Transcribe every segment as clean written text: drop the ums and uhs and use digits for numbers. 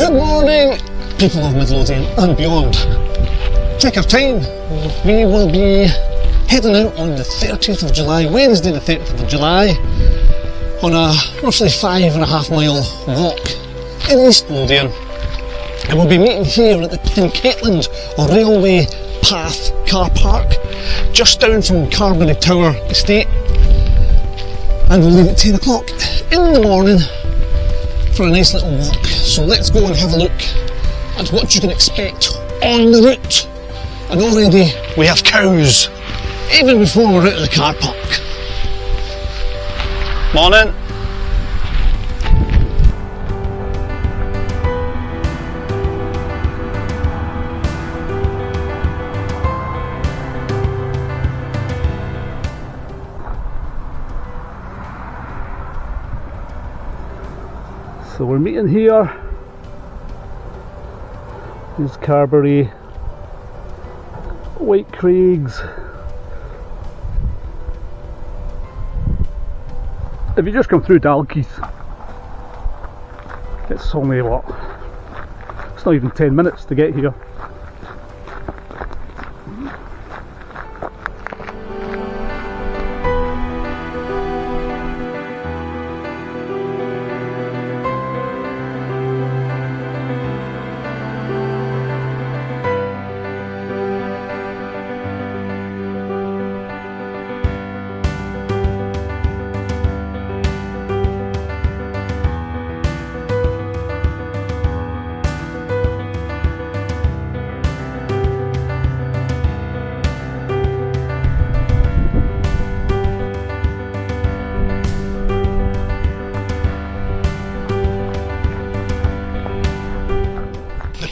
Good morning, people of Midlothian and beyond. Take our time. We will be heading out on the 30th of July, Wednesday the 30th of July, on a roughly 5.5 mile walk in East Lothian. And we'll be meeting here at the Pencaitland Railway Path car park, just down from Carberry Tower Estate. And we'll leave at 10 o'clock in the morning for a nice little walk. So let's go and have a look at what you can expect on the route. And already we have cows, even before we're out of the car park. Morning. So we're meeting here. There's Carberry, White Craigs. If you just come through Dalkeith, it's only what? It's not even 10 minutes to get here.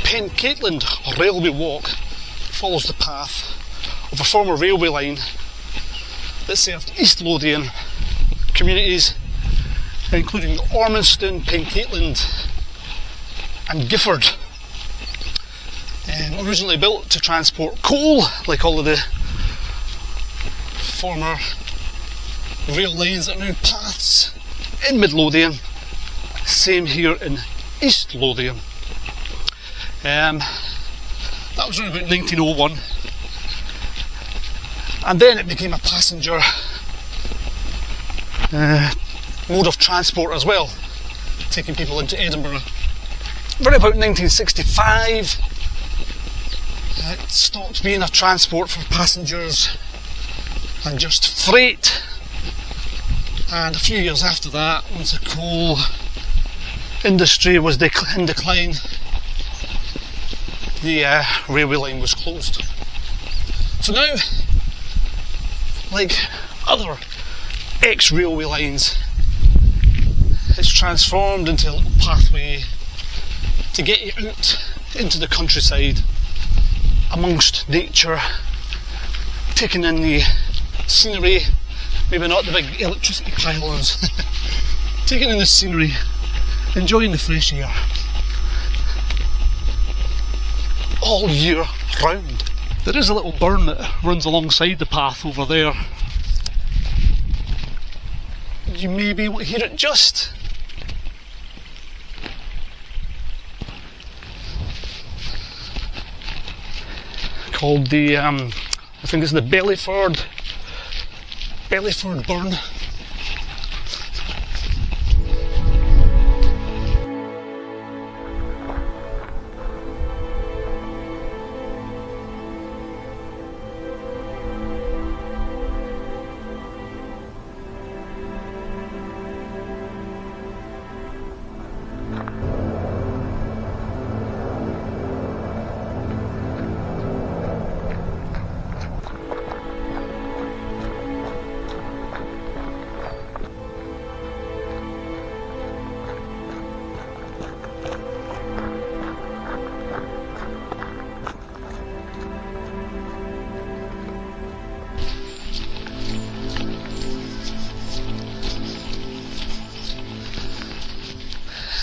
Pencaitland Railway Walk follows the path of a former railway line that served East Lothian communities, including Ormiston, Pencaitland and Gifford. Originally built to transport coal, like all of the former rail lines that are now paths in Mid-Lothian. Same here in East Lothian. That was around about 1901, and then it became a passenger mode of transport as well, taking people into Edinburgh. Around about 1965 it stopped being a transport for passengers and just freight, and a few years after that, once the coal industry was in decline, the railway line was closed. So now, like other ex-railway lines, it's transformed into a little pathway to get you out into the countryside, amongst nature, taking in the scenery, maybe not the big electricity pylons, taking in the scenery, enjoying the fresh air. All year round. There is a little burn that runs alongside the path over there. You may be able to hear it just. Called the, I think it's the Bellyford burn.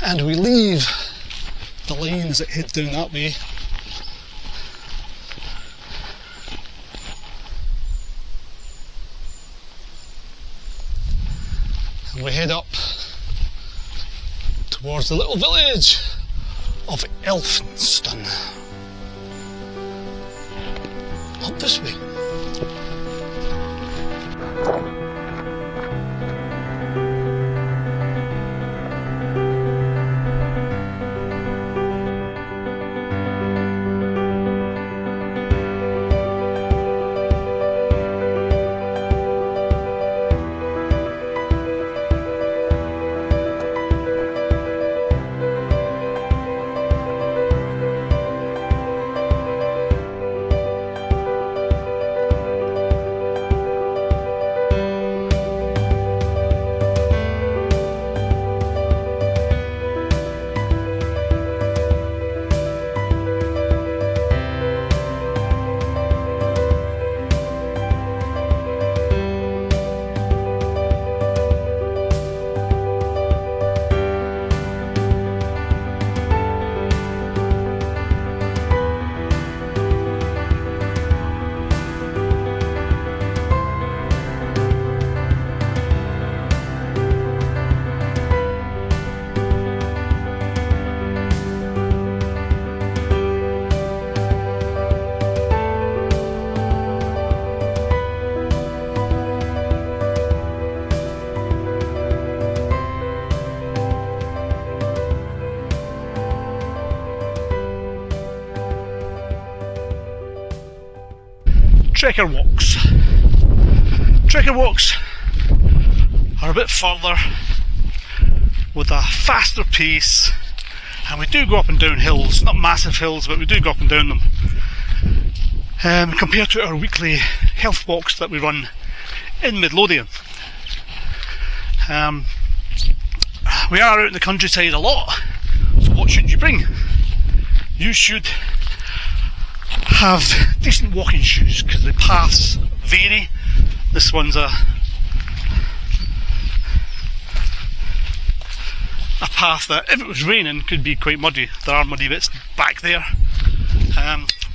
And we leave the lines that head down that way. And we head up towards the little village of Elphinstone. Up this way. Trekker walks. Trekker walks are a bit further with a faster pace, and we do go up and down hills, not massive hills, but we do go up and down them, compared to our weekly health walks that we run in Mid Lothian. We are out in the countryside a lot, so what should you bring? You should have decent walking shoes, because the paths vary. This one's a path that, if it was raining, could be quite muddy. There are muddy bits back there.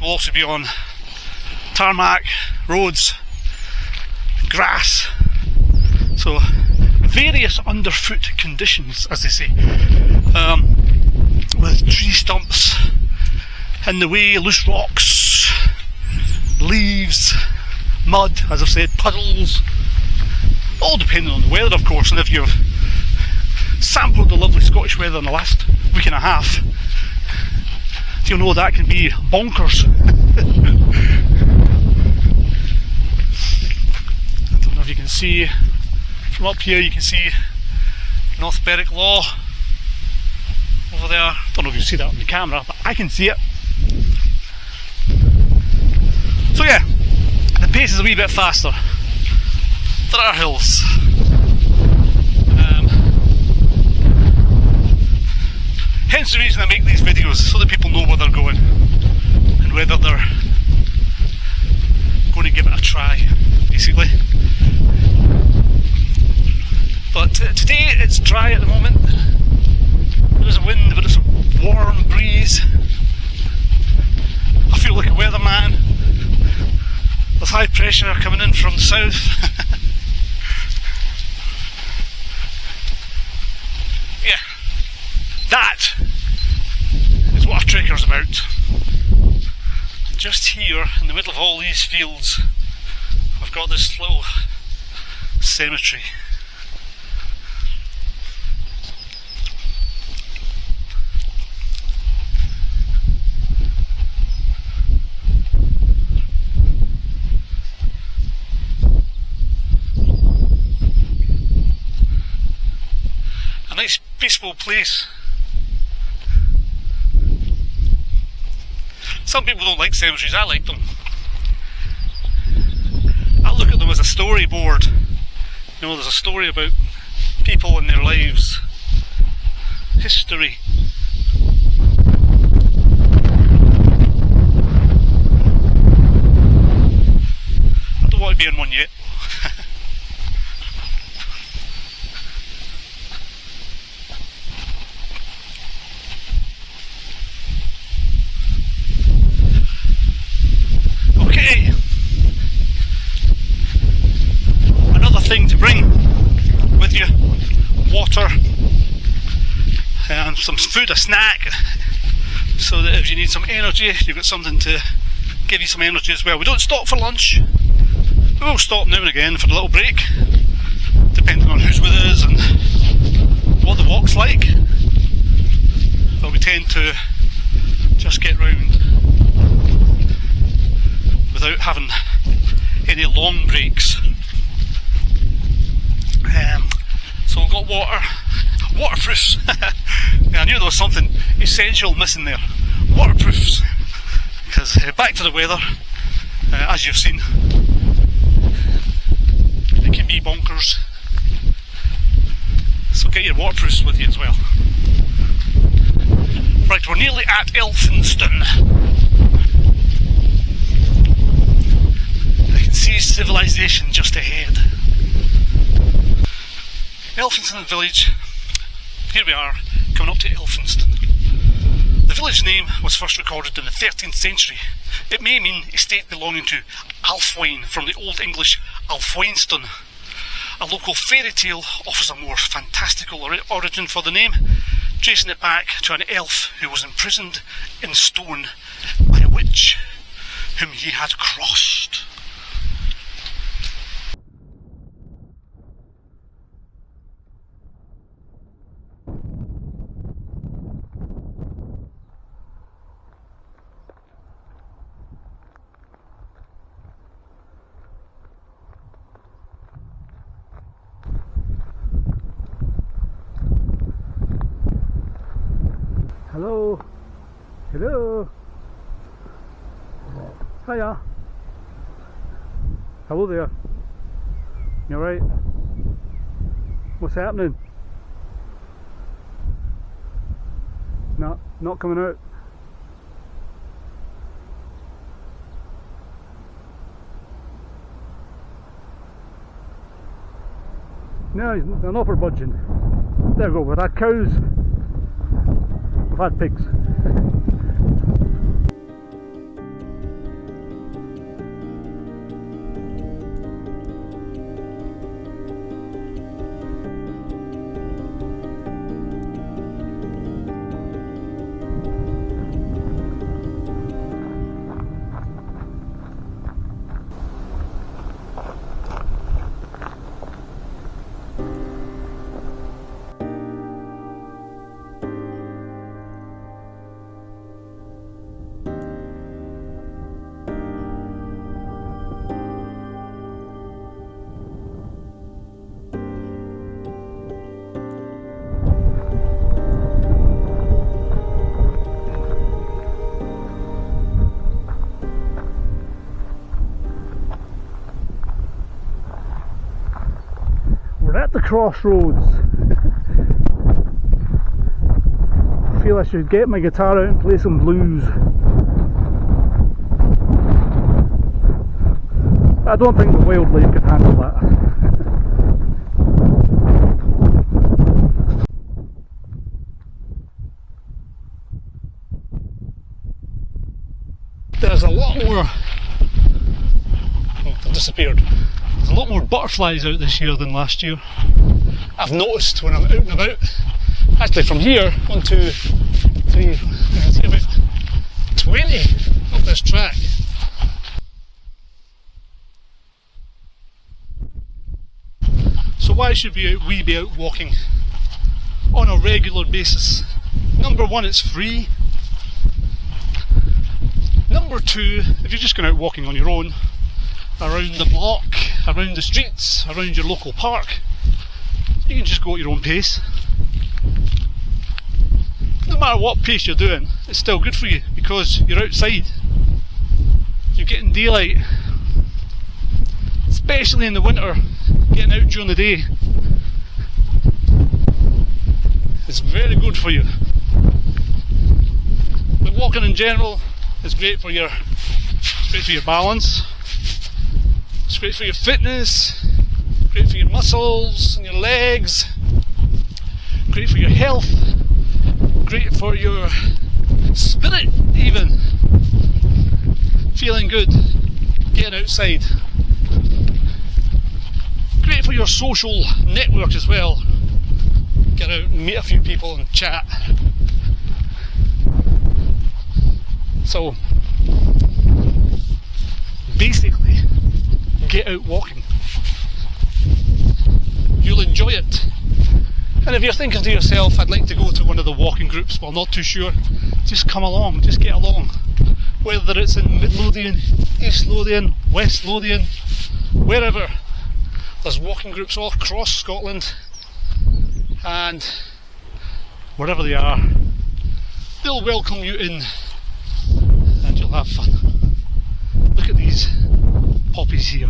We'll also be on tarmac, roads, grass, so various underfoot conditions, as they say, with tree stumps in the way, loose rocks, leaves, mud, as I've said, puddles, all depending on the weather, of course. And if you've sampled the lovely Scottish weather in the last week and a half, you'll know that can be bonkers. I don't know if you can see from up here. You can see North Berwick Law over there. I don't know if you see that on the camera, but I can see it. So yeah, the pace is a wee bit faster. There are hills. Hence the reason I make these videos, so that people know where they're going and whether they're going to give it a try, basically. But today it's dry at the moment. There is a wind, but it's a warm breeze. I feel like a weatherman. There's high pressure coming in from the south. Yeah, that is what a trekker's about. Just here, in the middle of all these fields, I've got this little cemetery. A nice peaceful place. Some people don't like cemeteries, I like them. I look at them as a storyboard. You know, there's a story about people and their lives. History. I don't want to be in one yet. Thing to bring with you: water and some food, a snack, so that if you need some energy, you've got something to give you some energy as well. We don't stop for lunch. We will stop now and again for a little break, depending on who's with us and what the walk's like. But we tend to just get round without having any long breaks. So we've got waterproofs. Yeah, I knew there was something essential missing there. Waterproofs. Because back to the weather, as you've seen, it can be bonkers. So get your waterproofs with you as well. Right, we're nearly at Elphinstone. I can see civilization just ahead. Elphinstone village. Here we are, coming up to Elphinstone. The village name was first recorded in the 13th century. It may mean estate belonging to Alfwain, from the Old English Alfwainston. A local fairy tale offers a more fantastical origin for the name, tracing it back to an elf who was imprisoned in stone by a witch whom he had crossed. Hello. Hello. Hiya. Hello there. You alright? What's happening? No, not coming out. No, they're not for budging. There we go, we've had cows. We've had pigs. At the crossroads. I feel I should get my guitar out and play some blues. I don't think the wildlife could handle that. There's a lot more. Oh, they've disappeared. There's a lot more butterflies out this year than last year. I've noticed when I'm out and about. Actually, from here, 1, 2, 3, I see about 20 up this track. So why should we be out walking on a regular basis? Number one, it's free. Number two, if you're just going out walking on your own, around the block, around the streets, around your local park, you can just go at your own pace. No matter what pace you're doing, it's still good for you because you're outside. You're getting daylight. Especially in the winter, getting out during the day is very good for you. But walking in general is great for your balance. It's great for your fitness, great for your muscles and your legs, great for your health, great for your spirit even. Feeling good, getting outside. Great for your social network as well. Get out and meet a few people and chat. So basically, get out walking. You'll enjoy it. And if you're thinking to yourself, I'd like to go to one of the walking groups, but I'm not too sure, just come along, just get along. Whether it's in Mid Lothian, East Lothian, West Lothian, wherever. There's walking groups all across Scotland, and wherever they are, they'll welcome you in and you'll have fun. Look at these poppies here.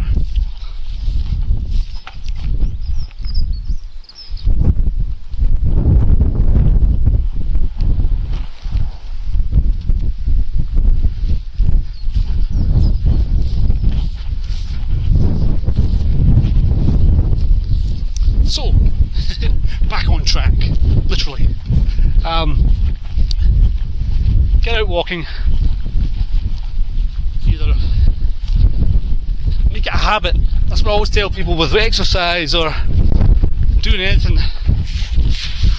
So, back on track, literally. Get out walking. Either make it a habit. That's what I always tell people with exercise or doing anything,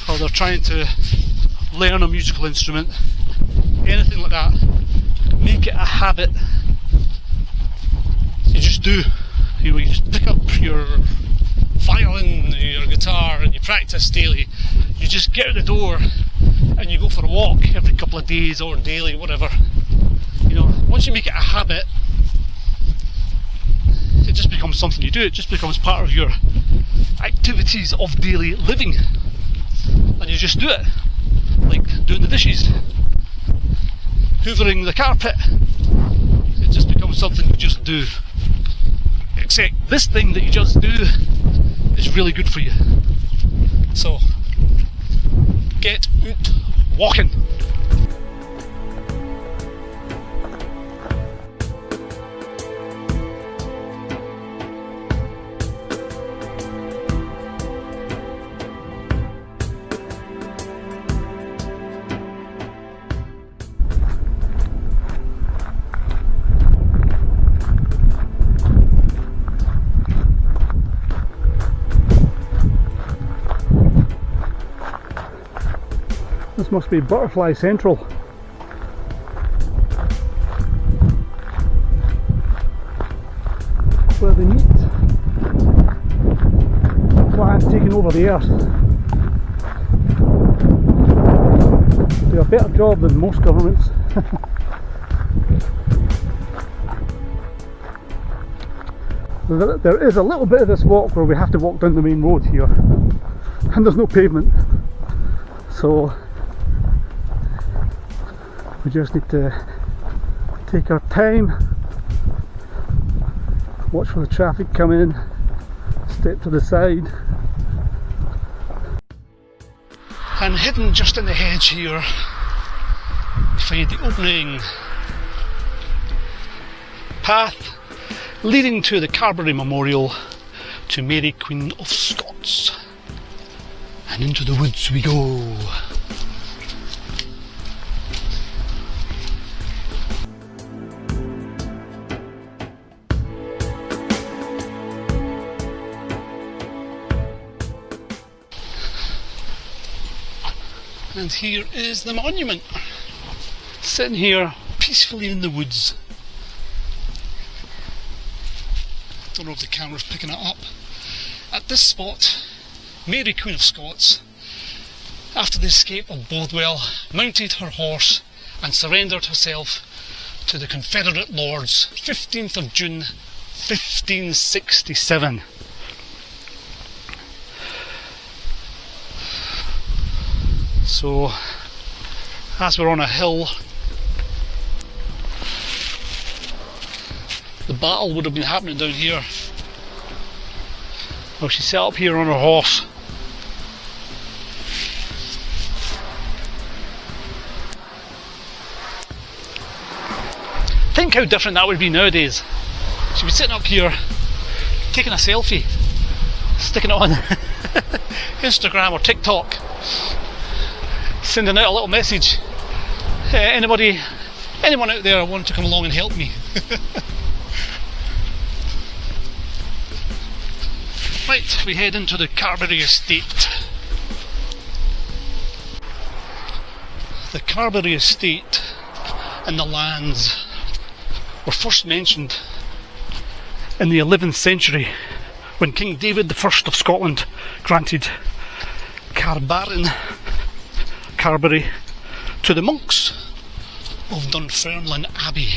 or they're trying to learn a musical instrument, anything like that. Make it a habit. You just do. You just pick up your violin, your guitar, and you practice daily. You just get out the door and you go for a walk every couple of days or daily, whatever. Once you make it a habit, it just becomes something you do. It just becomes part of your activities of daily living, and you just do it, like doing the dishes, hoovering the carpet. It just becomes something you just do. Except this thing that you just do is really good for you. So get out walking. This must be Butterfly Central. Where they meet. Plants taking over the earth. Do a better job than most governments. There is a little bit of this walk where we have to walk down the main road here, and there's no pavement, so we just need to take our time, watch for the traffic come in, step to the side. And hidden just in the hedge here, you find the opening path leading to the Carberry Memorial to Mary Queen of Scots. And into the woods we go. And here is the monument, sitting here peacefully in the woods. Don't know if the camera's picking it up. At this spot, Mary Queen of Scots, after the escape of Bothwell, mounted her horse and surrendered herself to the Confederate Lords, 15th of June 1567. So, as we're on a hill, the battle would have been happening down here. Well, she sat up here on her horse. Think how different that would be nowadays. She'd be sitting up here, taking a selfie, sticking it on Instagram or TikTok, sending out a little message. Anyone out there want to come along and help me? Right, we head into the Carberry Estate. The Carberry Estate and the lands were first mentioned in the 11th century when King David I of Scotland granted Carberry to the monks of Dunfermline Abbey.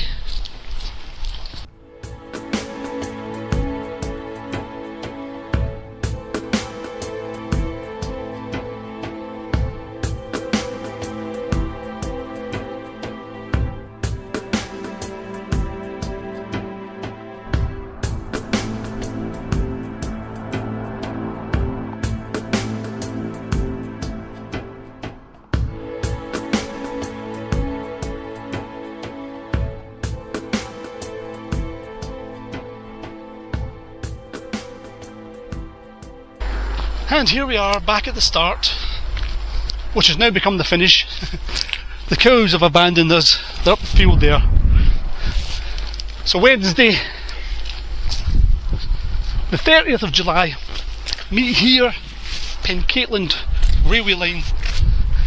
And here we are back at the start, which has now become the finish. The cows have abandoned us, they're up the field there. So Wednesday, the 30th of July, meet here, Pencaitland Railway line,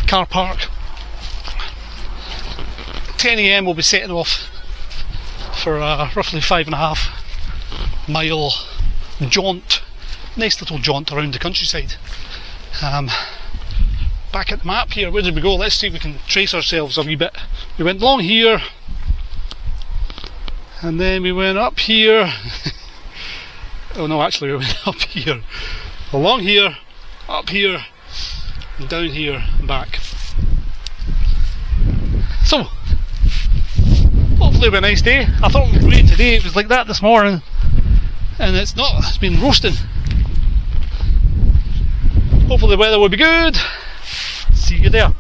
car park. 10 AM we'll be setting off for a roughly 5.5 mile jaunt. Nice little jaunt around the countryside. Back at the map here, where did we go? Let's see if we can trace ourselves a wee bit. We went along here, and then we went up here. Oh no, actually we went up here. Along here, up here, and down here, and back. So, hopefully it'll be a nice day. I thought it would rain today, it was like that this morning, and it's not, it's been roasting. Hopefully the weather will be good. See you there.